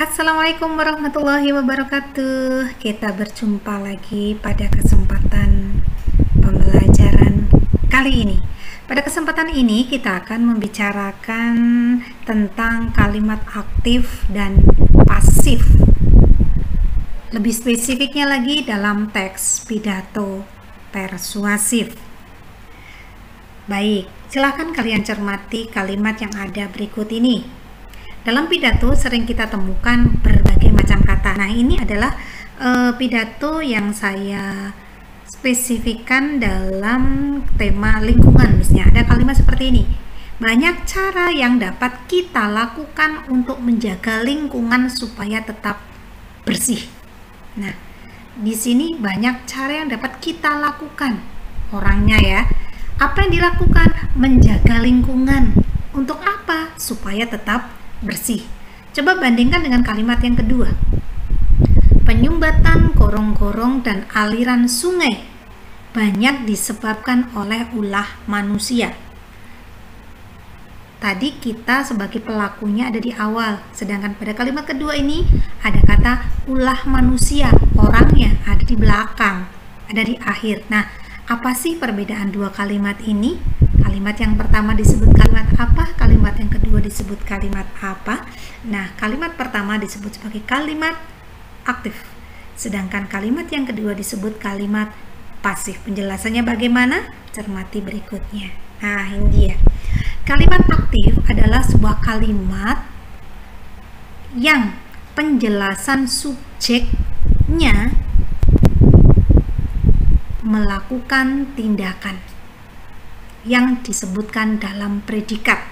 Assalamualaikum warahmatullahi wabarakatuh. Kita berjumpa lagi pada kesempatan pembelajaran kali ini. Pada kesempatan ini kita akan membicarakan tentang kalimat aktif dan pasif. Lebih spesifiknya lagi dalam teks pidato persuasif. Baik, silakan kalian cermati kalimat yang ada berikut ini. Dalam pidato sering kita temukan berbagai macam kata. Nah, ini adalah pidato yang saya spesifikkan dalam tema lingkungan. Misalnya ada kalimat seperti ini. Banyak cara yang dapat kita lakukan untuk menjaga lingkungan supaya tetap bersih. Nah, di sini banyak cara yang dapat kita lakukan. Orangnya ya. Apa yang dilakukan? Menjaga lingkungan. Untuk apa? Supaya tetap bersih. Coba bandingkan dengan kalimat yang kedua. Penyumbatan gorong-gorong dan aliran sungai banyak disebabkan oleh ulah manusia. Tadi kita sebagai pelakunya ada di awal, sedangkan pada kalimat kedua ini ada kata ulah manusia, orangnya ada di belakang, ada di akhir. Nah, apa sih perbedaan dua kalimat ini? Kalimat yang pertama disebut kalimat apa? Kalimat yang kedua disebut kalimat apa? Nah, kalimat pertama disebut sebagai kalimat aktif. Sedangkan kalimat yang kedua disebut kalimat pasif. Penjelasannya bagaimana? Cermati berikutnya. Nah, ini dia. Kalimat aktif adalah sebuah kalimat yang penjelasan subjeknya melakukan tindakan yang disebutkan dalam predikat.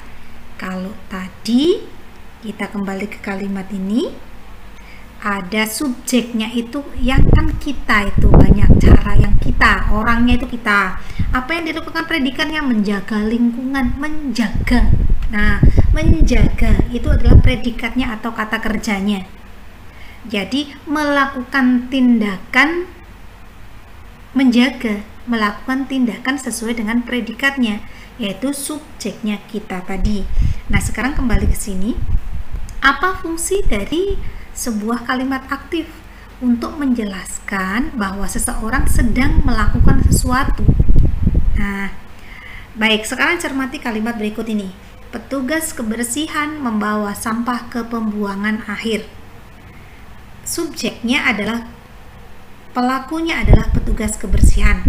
Kalau tadi kita kembali ke kalimat ini, ada subjeknya itu yang kan kita, itu banyak cara yang kita, orangnya itu kita. Apa yang dilakukan predikatnya? Menjaga lingkungan, menjaga. Nah, menjaga itu adalah predikatnya atau kata kerjanya. Jadi melakukan tindakan menjaga, melakukan tindakan sesuai dengan predikatnya, yaitu subjeknya kita tadi. Nah, sekarang kembali ke sini. Apa fungsi dari sebuah kalimat aktif? Untuk menjelaskan bahwa seseorang sedang melakukan sesuatu. Nah, baik, sekarang cermati kalimat berikut ini. Petugas kebersihan membawa sampah ke pembuangan akhir. Subjeknya adalah, pelakunya adalah petugas kebersihan.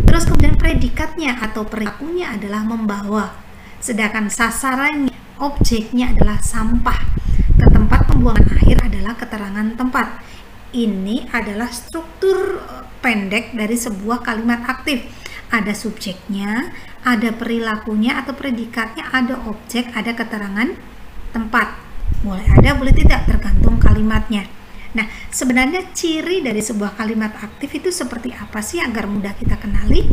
Terus kemudian predikatnya atau perilakunya adalah membawa. Sedangkan sasarannya, objeknya adalah sampah. Ke tempat pembuangan akhir adalah keterangan tempat. Ini adalah struktur pendek dari sebuah kalimat aktif. Ada subjeknya, ada perilakunya atau predikatnya, ada objek, ada keterangan tempat. Boleh ada, boleh tidak, tergantung kalimatnya. Nah, sebenarnya ciri dari sebuah kalimat aktif itu seperti apa sih agar mudah kita kenali?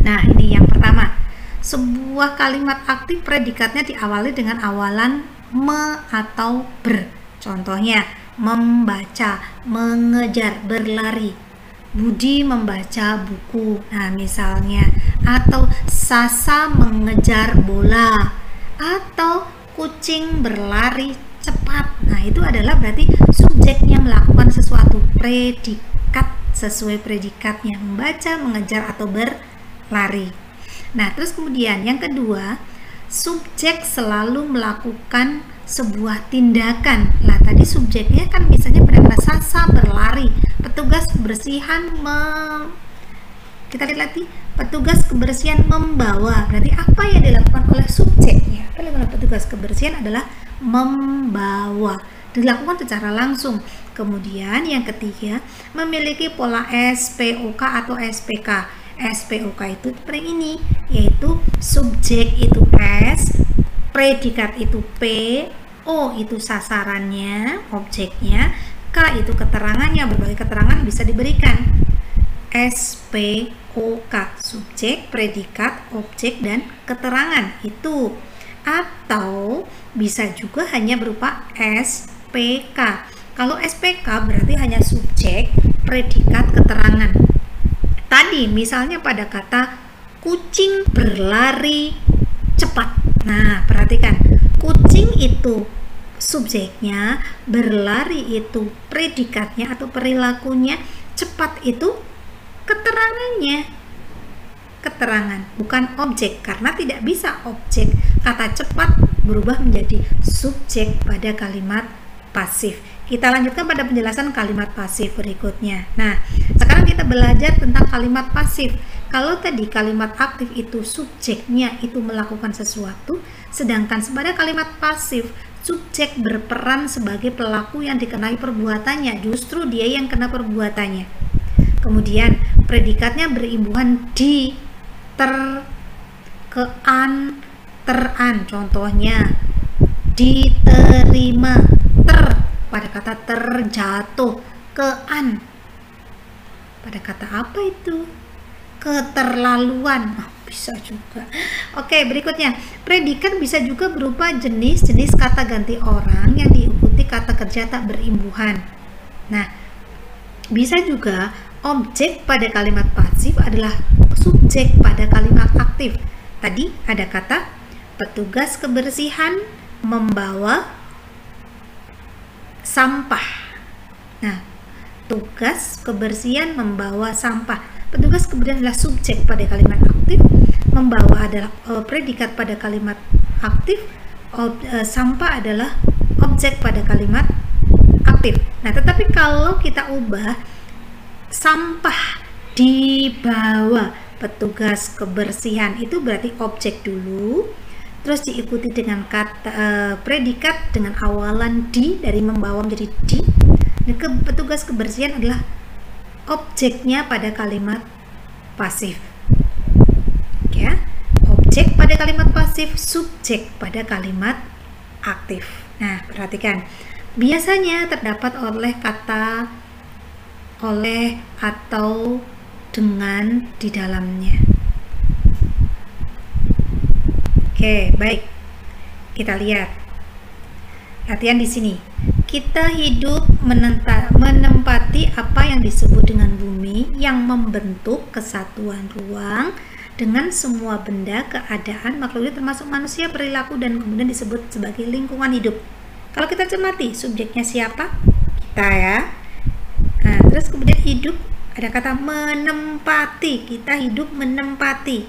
Nah, ini yang pertama. Sebuah kalimat aktif predikatnya diawali dengan awalan me atau ber. Contohnya, membaca, mengejar, berlari. Budi membaca buku. Nah, misalnya, atau Sasa mengejar bola, atau kucing berlari cepat. Nah, itu adalah berarti subjeknya melakukan sesuatu, predikat sesuai predikatnya, membaca, mengejar, atau berlari. Nah, terus kemudian yang kedua, subjek selalu melakukan sebuah tindakan. Lah, tadi subjeknya kan misalnya pada kata Sasa berlari, petugas kebersihan kita lihat lagi, petugas kebersihan membawa. Berarti apa yang dilakukan oleh subjeknya? Apa yang dilakukan oleh petugas kebersihan adalah membawa, dilakukan secara langsung. Kemudian yang ketiga, memiliki pola SPOK atau SPK. SPOK itu seperti ini, yaitu subjek itu S, predikat itu P, O itu sasarannya, objeknya, K itu keterangannya. Berbagai keterangan bisa diberikan. SPOK, subjek, predikat, objek, dan keterangan itu. Atau bisa juga hanya berupa SPK. Kalau SPK berarti hanya subjek, predikat, keterangan. Tadi misalnya pada kata kucing berlari cepat. Nah, perhatikan, kucing itu subjeknya, berlari itu predikatnya atau perilakunya, cepat itu keterangannya. Keterangan, bukan objek, karena tidak bisa objek kata cepat berubah menjadi subjek pada kalimat pasif. Kita lanjutkan pada penjelasan kalimat pasif berikutnya. Nah, sekarang kita belajar tentang kalimat pasif. Kalau tadi kalimat aktif itu subjeknya itu melakukan sesuatu, sedangkan pada kalimat pasif subjek berperan sebagai pelaku yang dikenai perbuatannya, justru dia yang kena perbuatannya. Kemudian predikatnya berimbuhan di, ter, kean, teran. Contohnya diterima, ter pada kata terjatuh, kean pada kata apa itu? Keterlaluan. Bisa juga. Oke, berikutnya. Predikat bisa juga berupa jenis-jenis kata ganti orang yang diikuti kata kerja tak berimbuhan. Nah, bisa juga objek pada kalimat pasif adalah subjek pada kalimat aktif. Tadi ada kata petugas kebersihan membawa sampah. Nah, tugas kebersihan membawa sampah. Petugas kebersihan adalah subjek pada kalimat aktif, membawa adalah predikat pada kalimat aktif, sampah adalah objek pada kalimat aktif. Nah, tetapi kalau kita ubah sampah dibawa petugas kebersihan, itu berarti objek dulu, terus diikuti dengan kata predikat dengan awalan di, dari membawa menjadi di. Dan petugas kebersihan adalah objeknya pada kalimat pasif. Ya, objek pada kalimat pasif, subjek pada kalimat aktif. Nah, perhatikan. Biasanya terdapat oleh kata oleh atau dengan di dalamnya. Oke, baik. Kita lihat. Latihan di sini. Kita hidup menempati apa yang disebut dengan bumi yang membentuk kesatuan ruang dengan semua benda, keadaan, makhluk hidup termasuk manusia, perilaku, dan kemudian disebut sebagai lingkungan hidup. Kalau kita cermati, subjeknya siapa? Kita, ya. Nah, terus kemudian hidup, ada kata menempati. Kita hidup menempati.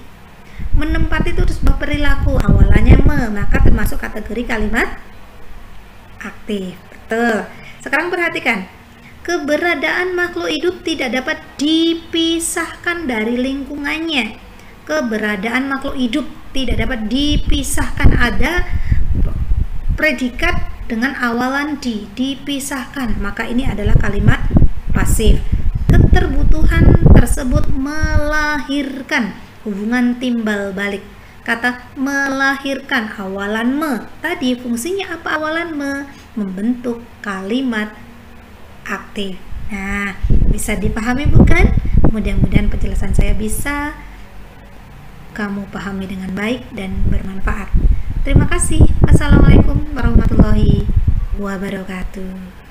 Menempati itu harus berperilaku, awalannya maka termasuk kategori kalimat aktif. Betul. Sekarang perhatikan, keberadaan makhluk hidup tidak dapat dipisahkan dari lingkungannya. Keberadaan makhluk hidup tidak dapat dipisahkan. Ada predikat dengan awalan di, dipisahkan, maka ini adalah kalimat pasif. Keterbutuhan tersebut melahirkan hubungan timbal balik. Kata melahirkan awalan tadi fungsinya apa? Awalan membentuk kalimat aktif. Nah, bisa dipahami bukan? Mudah-mudahan penjelasan saya bisa kamu pahami dengan baik dan bermanfaat. Terima kasih. Wassalamualaikum warahmatullahi wabarakatuh.